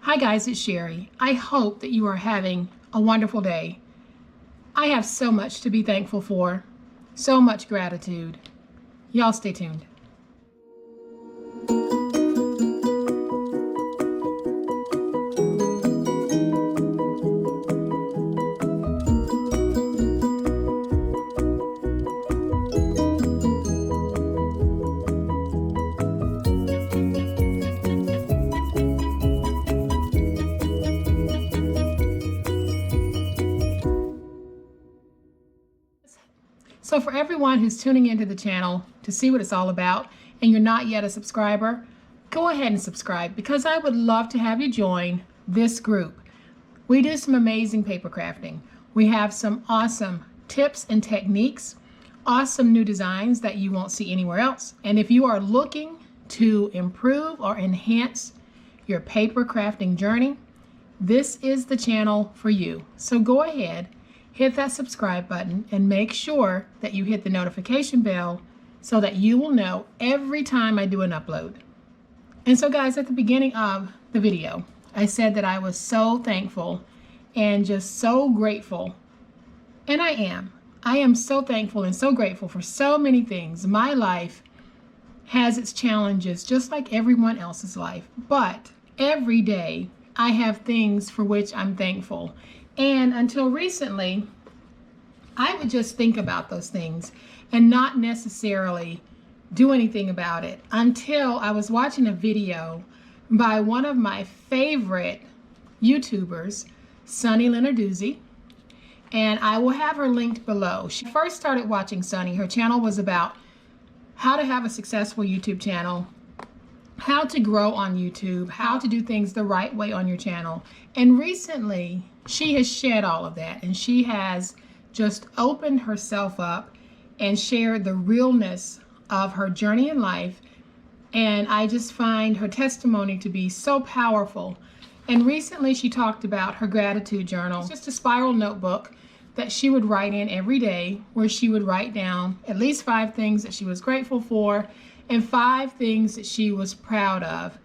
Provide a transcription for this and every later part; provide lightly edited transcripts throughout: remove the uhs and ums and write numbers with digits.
Hi guys, it's Sherry. I hope that you are having a wonderful day. I have so much to be thankful for, so much gratitude. Y'all stay tuned. So for everyone who's tuning into the channel to see what it's all about and you're not yet a subscriber, go ahead and subscribe because I would love to have you join this group. We do some amazing paper crafting. We have some awesome tips and techniques, awesome new designs that you won't see anywhere else. And if you are looking to improve or enhance your paper crafting journey, this is the channel for you. So go ahead, hit that subscribe button and make sure that you hit the notification bell so that you will know every time I do an upload. And so guys, at the beginning of the video, I said that I was so thankful and just so grateful. And I am so thankful and so grateful for so many things. My life has its challenges just like everyone else's life, but every day I have things for which I'm thankful. And until recently, I would just think about those things and not necessarily do anything about it until I was watching a video by one of my favorite YouTubers, Sunny Lenarduzzi, and I will have her linked below. She first started watching Sunny. Her channel was about how to have a successful YouTube channel, how to grow on YouTube, how to do things the right way on your channel. And recently, she has shed all of that and she has just opened herself up and shared the realness of her journey in life. And I just find her testimony to be so powerful. And recently she talked about her gratitude journal. It's just a spiral notebook that she would write in every day, where she would write down at least 5 things that she was grateful for and 5 things that she was proud of.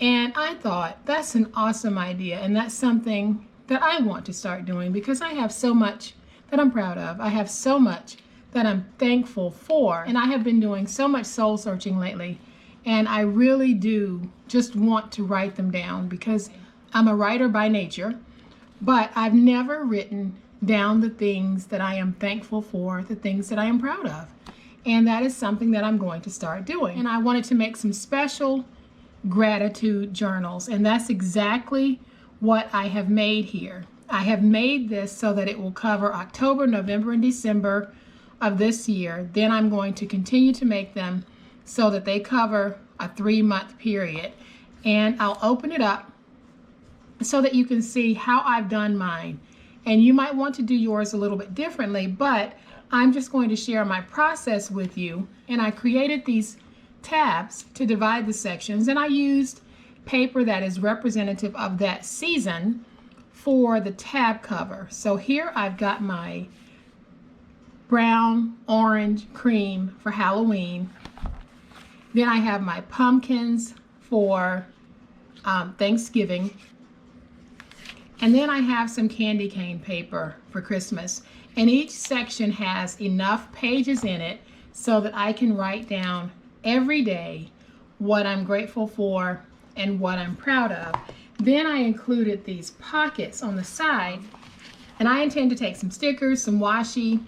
And I thought that's an awesome idea, and that's something that I want to start doing because I have so much that I'm proud of. I have so much that I'm thankful for, and I have been doing so much soul searching lately, and I really do just want to write them down because I'm a writer by nature, but I've never written down the things that I am thankful for, the things that I am proud of. And that is something that I'm going to start doing. And I wanted to make some special gratitude journals, and that's exactly what I have made here. I have made this so that it will cover October, November, and December of this year. Then I'm going to continue to make them so that they cover a 3-month period. And I'll open it up so that you can see how I've done mine. And you might want to do yours a little bit differently, but I'm just going to share my process with you. And I created these tabs to divide the sections, and I used paper that is representative of that season for the tab cover. So here I've got my brown, orange, cream for Halloween. Then I have my pumpkins for Thanksgiving. And then I have some candy cane paper for Christmas. And each section has enough pages in it so that I can write down every day what I'm grateful for and what I'm proud of. Then I included these pockets on the side, and I intend to take some stickers, some washi,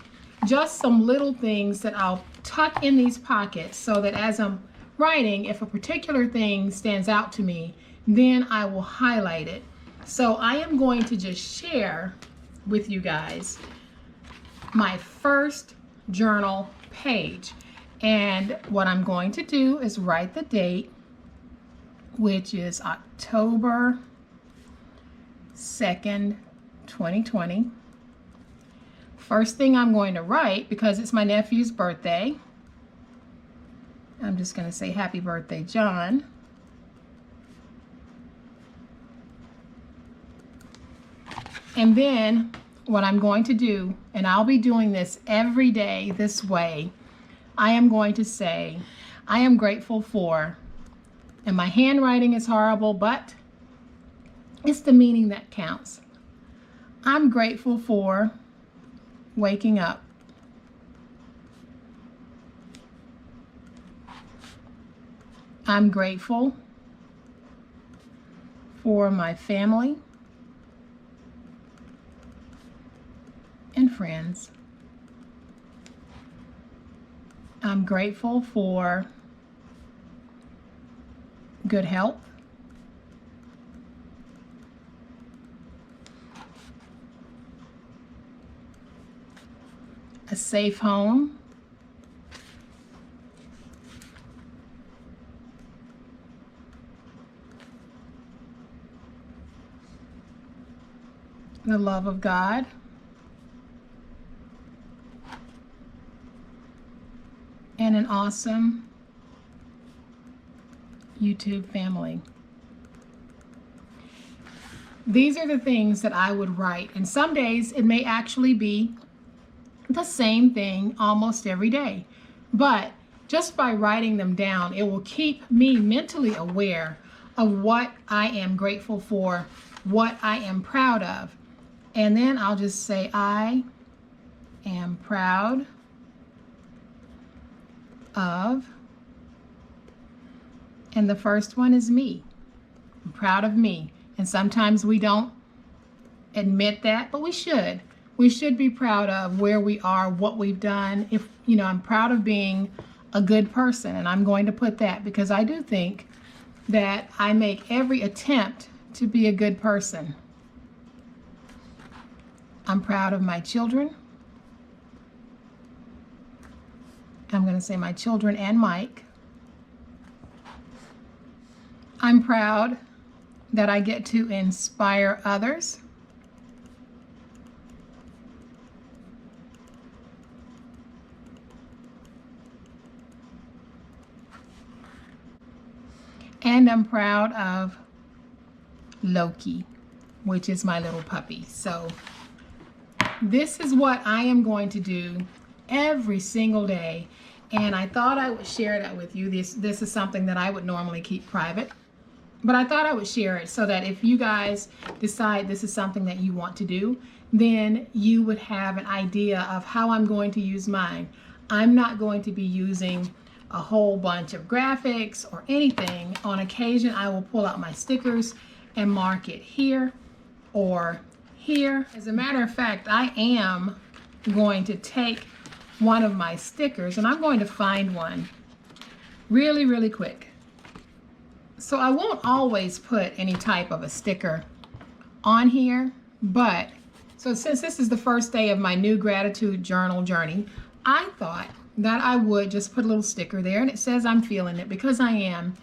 just some little things that I'll tuck in these pockets so that as I'm writing, if a particular thing stands out to me, then I will highlight it. So I am going to just share with you guys my first journal page. And what I'm going to do is write the date, which is October 2nd, 2020. First thing I'm going to write, because it's my nephew's birthday, I'm just going to say happy birthday, John. And then what I'm going to do, and I'll be doing this every day this way, I am going to say, I am grateful for, and my handwriting is horrible, but It's the meaning that counts. I'm grateful for waking up. I'm grateful for my family and friends. I'm grateful for good health. A safe home. The love of God. And an awesome YouTube family. These are the things that I would write, and some days it may actually be the same thing almost every day. But just by writing them down, it will keep me mentally aware of what I am grateful for, what I am proud of. And then I'll just say, I am proud of, and the first one is me. I'm proud of me. And sometimes we don't admit that, but we should. We should be proud of where we are, what we've done. If, you know, I'm proud of being a good person, and I'm going to put that because I do think that I make every attempt to be a good person. I'm proud of my children. I'm going to say my children and Mike. I'm proud that I get to inspire others. And I'm proud of Loki, which is my little puppy. So this is what I am going to do every single day. And I thought I would share that with you. This is something that I would normally keep private. But I thought I would share it so that if you guys decide this is something that you want to do, then you would have an idea of how I'm going to use mine. I'm not going to be using a whole bunch of graphics or anything. On occasion, I will pull out my stickers and mark it here or here. As a matter of fact, I am going to take one of my stickers, and I'm going to find one really, really quick. So I won't always put any type of a sticker on here, but so since this is the first day of my new gratitude journal journey, I thought that I would just put a little sticker there, and it says I'm feeling it, because I am.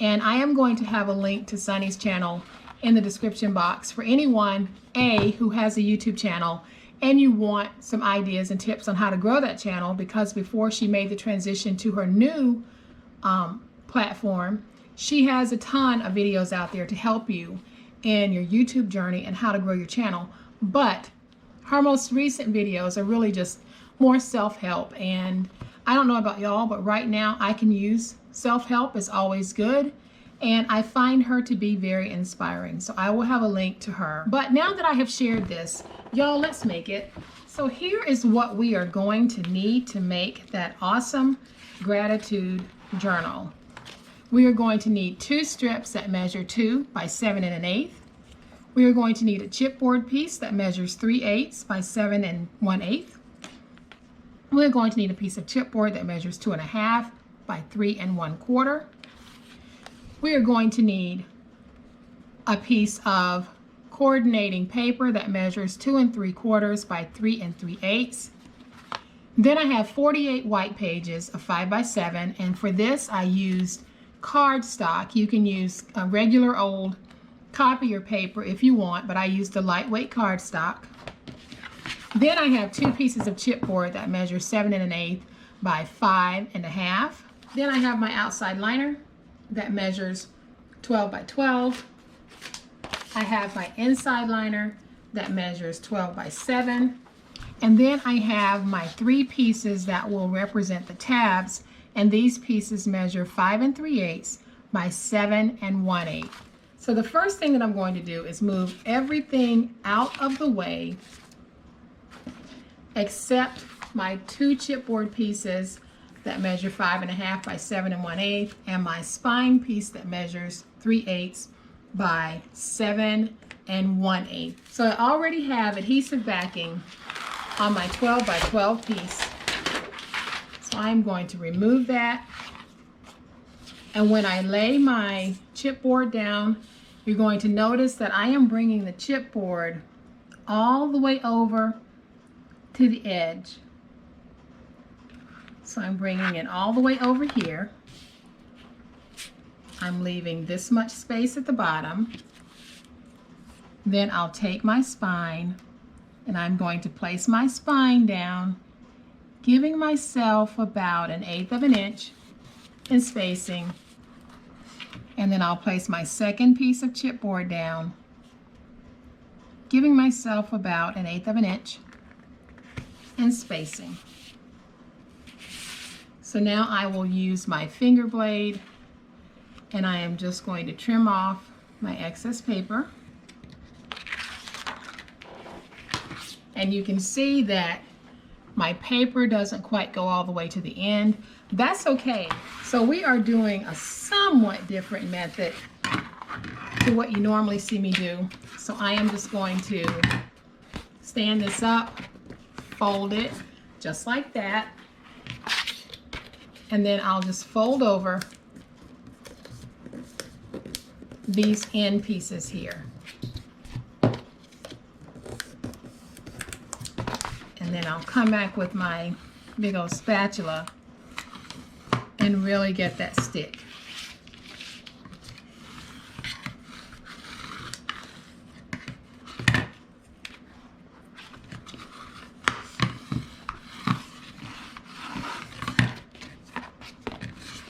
And I am going to have a link to Sunny's channel in the description box for anyone, who has a YouTube channel and you want some ideas and tips on how to grow that channel, because before she made the transition to her new platform, she has a ton of videos out there to help you in your YouTube journey and how to grow your channel. But her most recent videos are really just more self-help, and I don't know about y'all, but right now I can use self-help. It's always good, and I find her to be very inspiring. So I will have a link to her. But now that I have shared this, y'all, let's make it. So here is what we are going to need to make that awesome gratitude journal. We are going to need 2 strips that measure 2 by 7 1/8. We are going to need a chipboard piece that measures 3/8 by 7 1/8. We're going to need a piece of chipboard that measures 2 1/2 by 3 1/4. We are going to need a piece of coordinating paper that measures 2 3/4 by 3 3/8. Then I have 48 white pages of 5 by 7, and for this I used cardstock. You can use a regular old copier paper if you want, but I used a lightweight cardstock. Then I have 2 pieces of chipboard that measure 7 1/8 by 5 1/2. Then I have my outside liner that measures 12 by 12. I have my inside liner that measures 12 by 7. And then I have my 3 pieces that will represent the tabs, and these pieces measure 5 3/8 by 7 1/8. So the first thing that I'm going to do is move everything out of the way except my 2 chipboard pieces that measure 5.5 by 7 1/8 and my spine piece that measures 3/8 by 7 1/8. So I already have adhesive backing on my 12 by 12 piece. So I'm going to remove that. And when I lay my chipboard down, you're going to notice that I am bringing the chipboard all the way over to the edge. So I'm bringing it all the way over here. I'm leaving this much space at the bottom. Then I'll take my spine and I'm going to place my spine down, giving myself about 1/8 of an inch in spacing. And then I'll place my second piece of chipboard down, giving myself about 1/8 of an inch in spacing. So now I will use my finger blade and I am just going to trim off my excess paper. And you can see that my paper doesn't quite go all the way to the end. That's okay. So we are doing a somewhat different method to what you normally see me do. So I am just going to stand this up, fold it just like that, and then I'll just fold over these end pieces here. And then I'll come back with my big old spatula and really get that stick.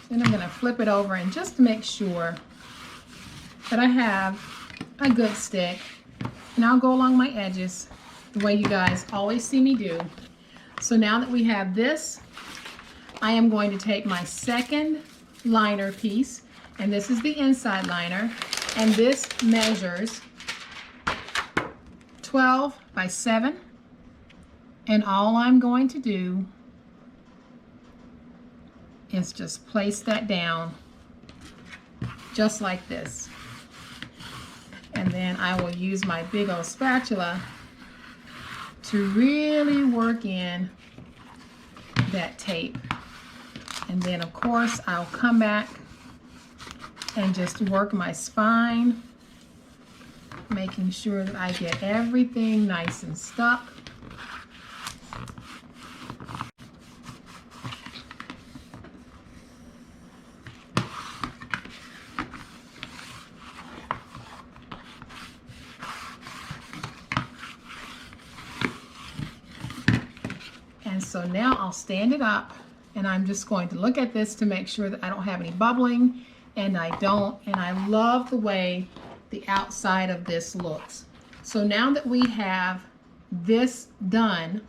Then I'm going to flip it over and just to make sure that I have a good stick, and I'll go along my edges the way you guys always see me do. So now that we have this, I am going to take my second liner piece, and this is the inside liner, and this measures 12 by 7, and all I'm going to do is just place that down just like this. And then I will use my big old spatula to really work in that tape. And then of course I'll come back and just work my spine, making sure that I get everything nice and stuck. And so now I'll stand it up, and I'm just going to look at this to make sure that I don't have any bubbling, and I don't, and I love the way the outside of this looks. So now that we have this done,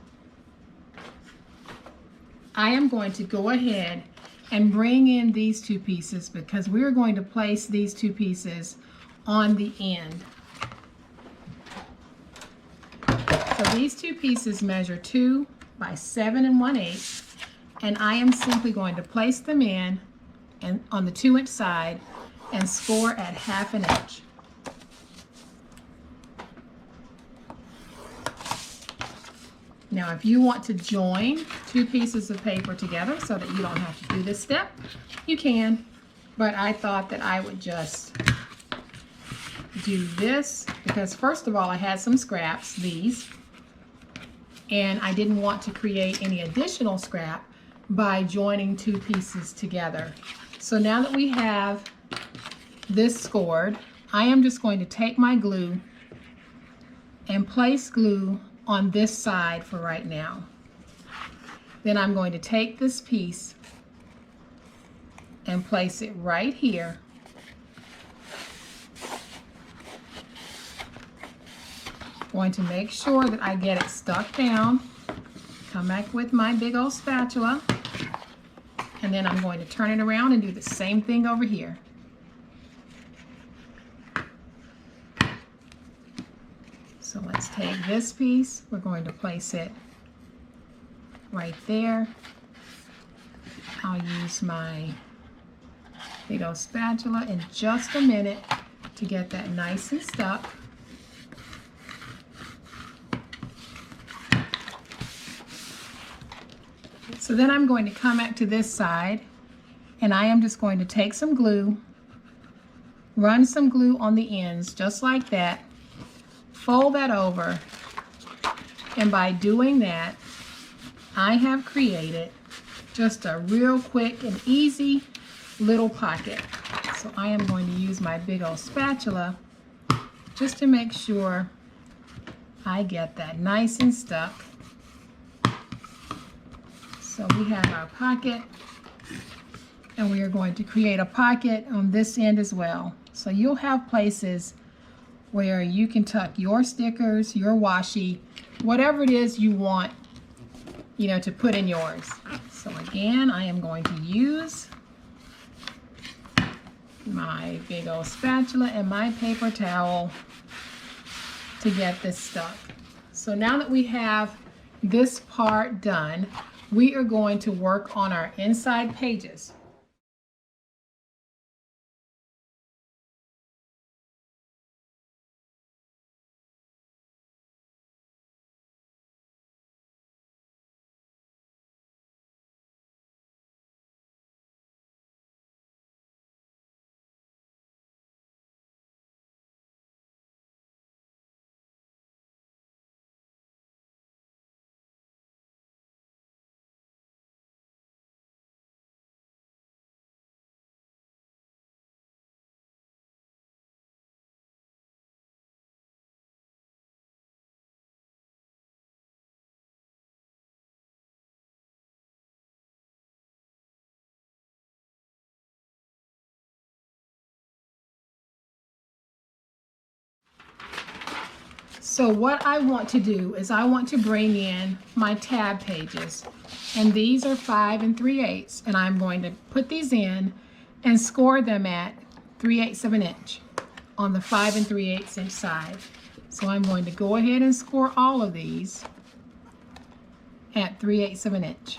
I am going to go ahead and bring in these 2 pieces, because we're going to place these 2 pieces on the end. So these 2 pieces measure 2 by 7 1/8, and I am simply going to place them in and on the 2-inch side and score at 1/2 inch. Now if you want to join 2 pieces of paper together so that you don't have to do this step, you can, but I thought that I would just do this because first of all I had some scraps, these, and I didn't want to create any additional scrap by joining 2 pieces together. So now that we have this scored, I am just going to take my glue and place glue on this side for right now. Then I'm going to take this piece and place it right here. Going to make sure that I get it stuck down. Come back with my big old spatula, and then I'm going to turn it around and do the same thing over here. So let's take this piece. We're going to place it right there. I'll use my big old spatula in just a minute to get that nice and stuck. So then I'm going to come back to this side, and I am just going to take some glue, run some glue on the ends just like that, fold that over, and by doing that I have created just a real quick and easy little pocket. So I am going to use my big old spatula just to make sure I get that nice and stuck. So we have our pocket, and we are going to create a pocket on this end as well. So you'll have places where you can tuck your stickers, your washi, whatever it is you want, you know, to put in yours. So again, I am going to use my big old spatula and my paper towel to get this stuck. So now that we have this part done, we are going to work on our inside pages. So what I want to do is I want to bring in my tab pages, and these are 5 3/8, and I'm going to put these in and score them at 3/8 of an inch on the 5 3/8 inch side. So I'm going to go ahead and score all of these at 3/8 of an inch.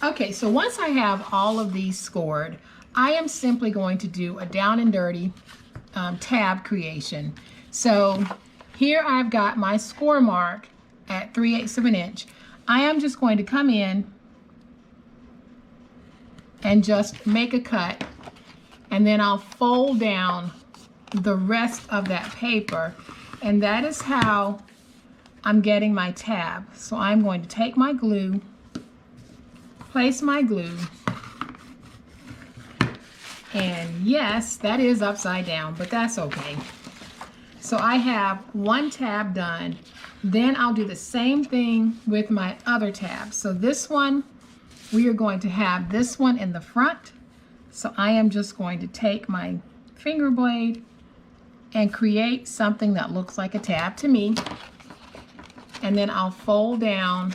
Okay, so once I have all of these scored, I am simply going to do a down and dirty tab creation. So here I've got my score mark at 3/8 of an inch. I am just going to come in and just make a cut, and then I'll fold down the rest of that paper, and that is how I'm getting my tab. So I'm going to take my glue, place my glue, and yes, that is upside down, but that's okay. So I have one tab done. Then I'll do the same thing with my other tab. So this one, we are going to have this one in the front. So I am just going to take my finger blade and create something that looks like a tab to me, and then I'll fold down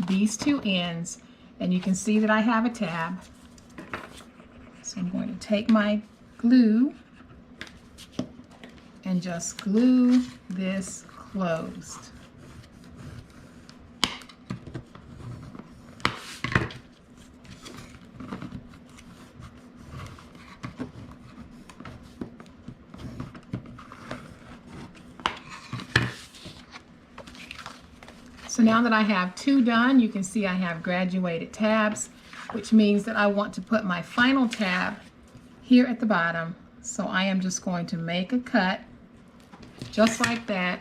these two ends, and you can see that I have a tab. So I'm going to take my glue and just glue this closed. So now that I have two done, you can see I have graduated tabs, which means that I want to put my final tab here at the bottom. So I am just going to make a cut just like that,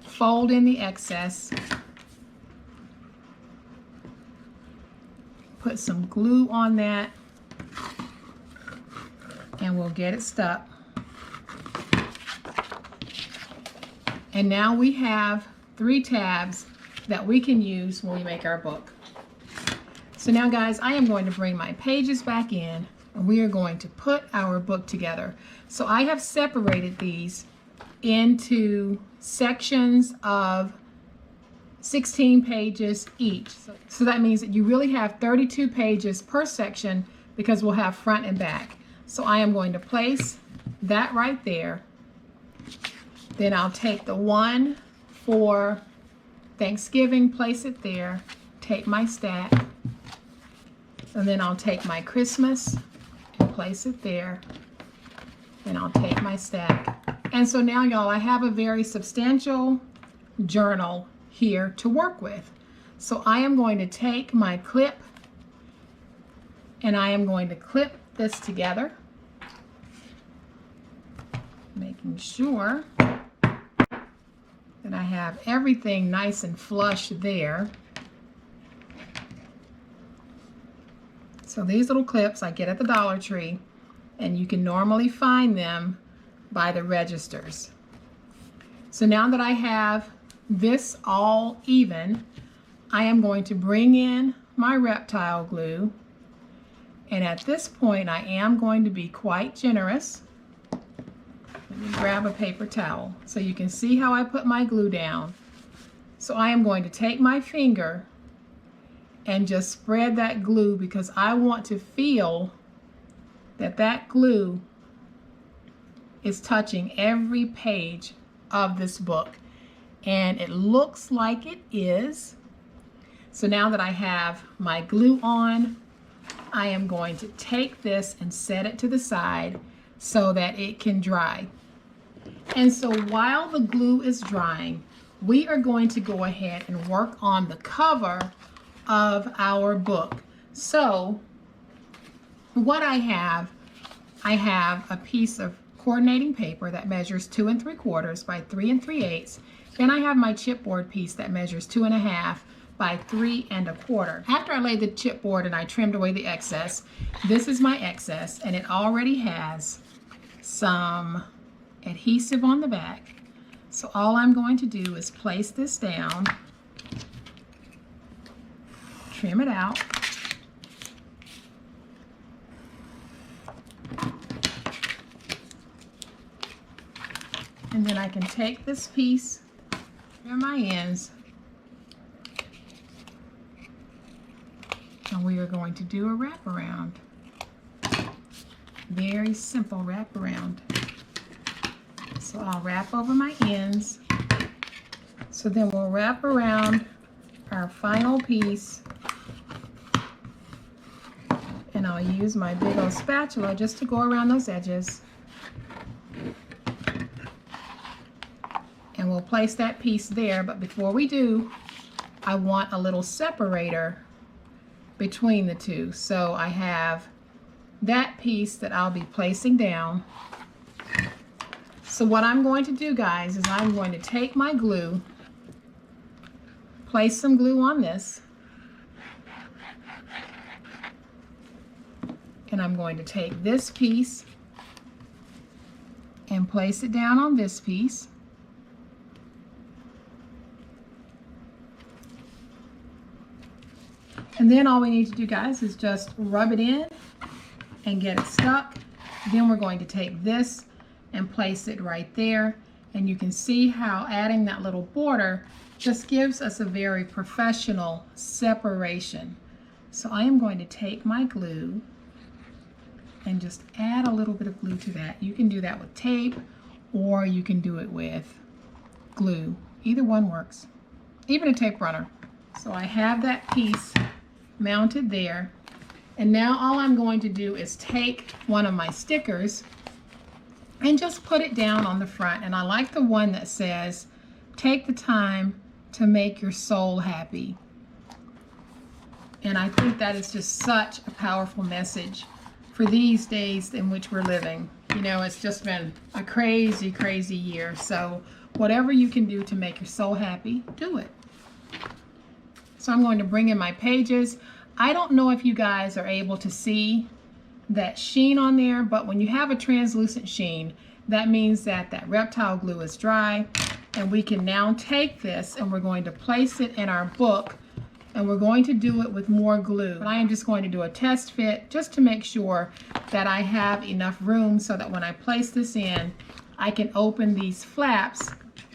fold in the excess, put some glue on that, and we'll get it stuck. And now we have 3 tabs that we can use when we make our book. So now guys, I am going to bring my pages back in, and we are going to put our book together. So I have separated these into sections of 16 pages each. So that means that you really have 32 pages per section because we'll have front and back. So I am going to place that right there. Then I'll take the one for Thanksgiving, place it there, take my stack, and then I'll take my Christmas and place it there, and I'll take my stack. And so now, y'all, I have a very substantial journal here to work with. So I am going to take my clip and I am going to clip this together, making sure that I have everything nice and flush there. So these little clips I get at the Dollar Tree, and you can normally find them by the registers. So now that I have this all even, I am going to bring in my Reptile Glue, and at this point I am going to be quite generous. Let me grab a paper towel so you can see how I put my glue down. So I am going to take my finger and just spread that glue, because I want to feel that that glue is touching every page of this book, and it looks like it is. So now that I have my glue on, I am going to take this and set it to the side so that it can dry. And so while the glue is drying, we are going to go ahead and work on the cover of our book. So what I have a piece of coordinating paper that measures 2 3/4 by 3 3/8. Then I have my chipboard piece that measures 2 1/2 by 3 1/4. After I laid the chipboard and I trimmed away the excess, this is my excess, and it already has some adhesive on the back. So all I'm going to do is place this down, trim it out, and then I can take this piece, trim my ends, and we are going to do a wraparound. Very simple wraparound. So I'll wrap over my ends. So then we'll wrap around our final piece, and I'll use my big old spatula just to go around those edges. And we'll place that piece there, but before we do, I want a little separator between the two. So I have that piece that I'll be placing down. So what I'm going to do, guys, is I'm going to take my glue, place some glue on this, and I'm going to take this piece and place it down on this piece. And then all we need to do, guys, is just rub it in and get it stuck. Then we're going to take this and place it right there, and you can see how adding that little border just gives us a very professional separation. So I am going to take my glue and just add a little bit of glue to that. You can do that with tape, or you can do it with glue. Either one works, even a tape runner. So I have that piece mounted there, and now all I'm going to do is take one of my stickers and just put it down on the front. And I like the one that says, "Take the time to make your soul happy." And I think that is just such a powerful message for these days in which we're living. You know, it's just been a crazy, crazy year. So whatever you can do to make your soul happy, do it. So I'm going to bring in my pages. I don't know if you guys are able to see that sheen on there, but when you have a translucent sheen, that means that that Reptile Glue is dry, and we can now take this and we're going to place it in our book, and we're going to do it with more glue. But I am just going to do a test fit just to make sure that I have enough room so that when I place this in, I can open these flaps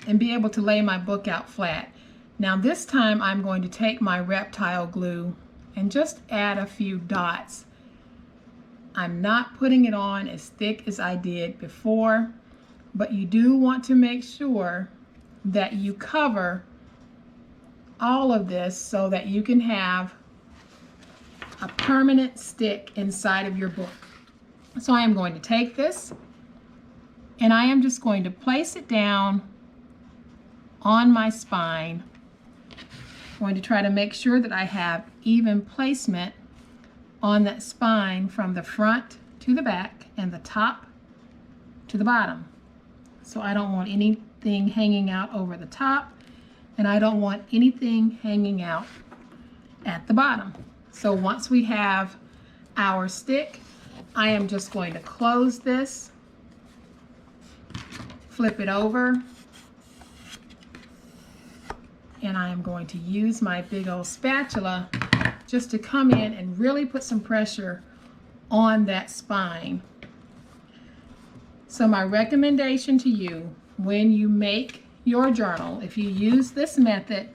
and be able to lay my book out flat. Now this time I'm going to take my Reptile Glue and just add a few dots I'm not putting it on as thick as I did before, but you do want to make sure that you cover all of this so that you can have a permanent stick inside of your book. So I am going to take this and I am just going to place it down on my spine. I'm going to try to make sure that I have even placement on that spine from the front to the back and the top to the bottom. So I don't want anything hanging out over the top, and I don't want anything hanging out at the bottom. So once we have our stick, I am just going to close this, flip it over, and I am going to use my big old spatula just to come in and really put some pressure on that spine. So my recommendation to you, when you make your journal, if you use this method,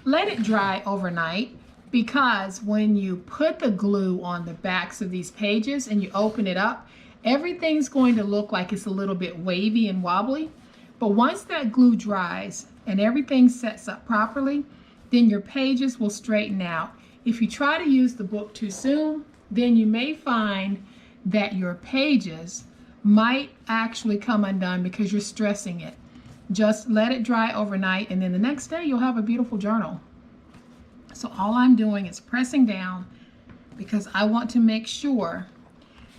let it dry overnight, because when you put the glue on the backs of these pages and you open it up, everything's going to look like it's a little bit wavy and wobbly. But once that glue dries and everything sets up properly, then your pages will straighten out. If you try to use the book too soon, then you may find that your pages might actually come undone because you're stressing it. Just let it dry overnight, and then the next day you'll have a beautiful journal. So all I'm doing is pressing down because I want to make sure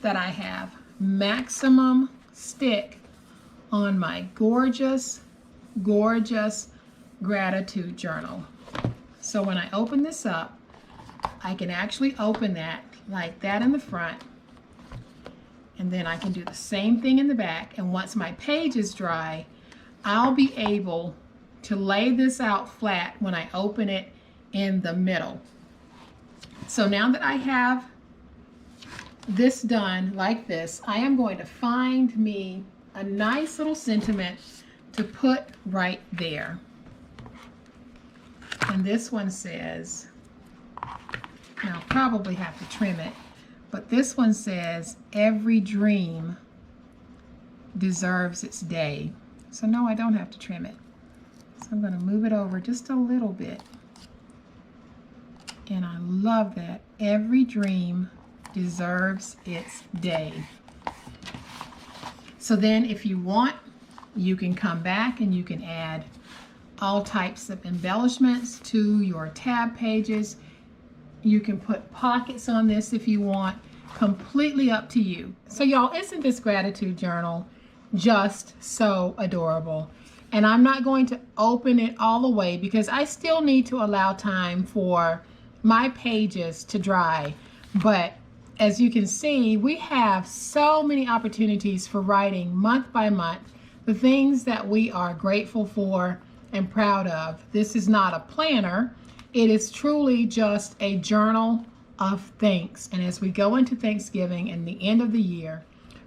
that I have maximum stick on my gorgeous, gorgeous gratitude journal. So when I open this up, I can actually open that like that in the front, and then I can do the same thing in the back. And once my page is dry, I'll be able to lay this out flat when I open it in the middle. So now that I have this done like this, I am going to find me a nice little sentiment to put right there. And this one says, and I'll probably have to trim it, but this one says, every dream deserves its day. So no, I don't have to trim it. So I'm going to move it over just a little bit. And I love that. Every dream deserves its day. So then if you want, you can come back and you can add all types of embellishments to your tab pages. You can put pockets on this if you want. Completely up to you. So y'all, isn't this gratitude journal just so adorable? And I'm not going to open it all the way because I still need to allow time for my pages to dry. But as you can see, we have so many opportunities for writing month by month the things that we are grateful for and proud of. This is not a planner. It is truly just a journal of thanks. And as we go into Thanksgiving and the end of the year,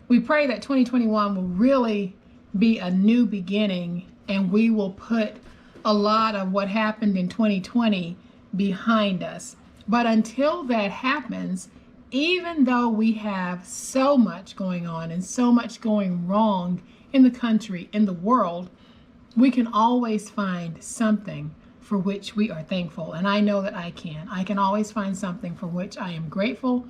we pray that 2021 will really be a new beginning, and we will put a lot of what happened in 2020 behind us. But until that happens, even though we have so much going on and so much going wrong in the country, in the world, we can always find something for which we are thankful. And I know that I can. I can always find something for which I am grateful,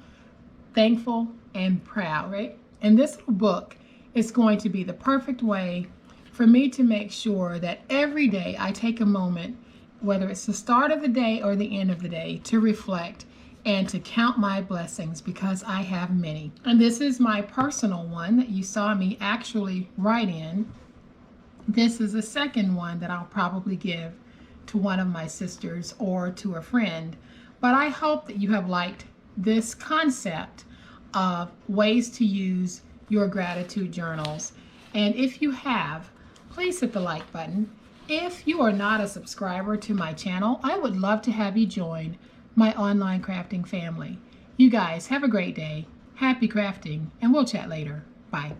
thankful, and proud, right? And this little book is going to be the perfect way for me to make sure that every day I take a moment, whether it's the start of the day or the end of the day, to reflect and to count my blessings, because I have many. And this is my personal one that you saw me actually write in. This is a second one that I'll probably give to one of my sisters or to a friend. But I hope that you have liked this concept of ways to use your gratitude journals. And if you have, please hit the like button. If you are not a subscriber to my channel, I would love to have you join my online crafting family. You guys have a great day. Happy crafting, and we'll chat later. Bye.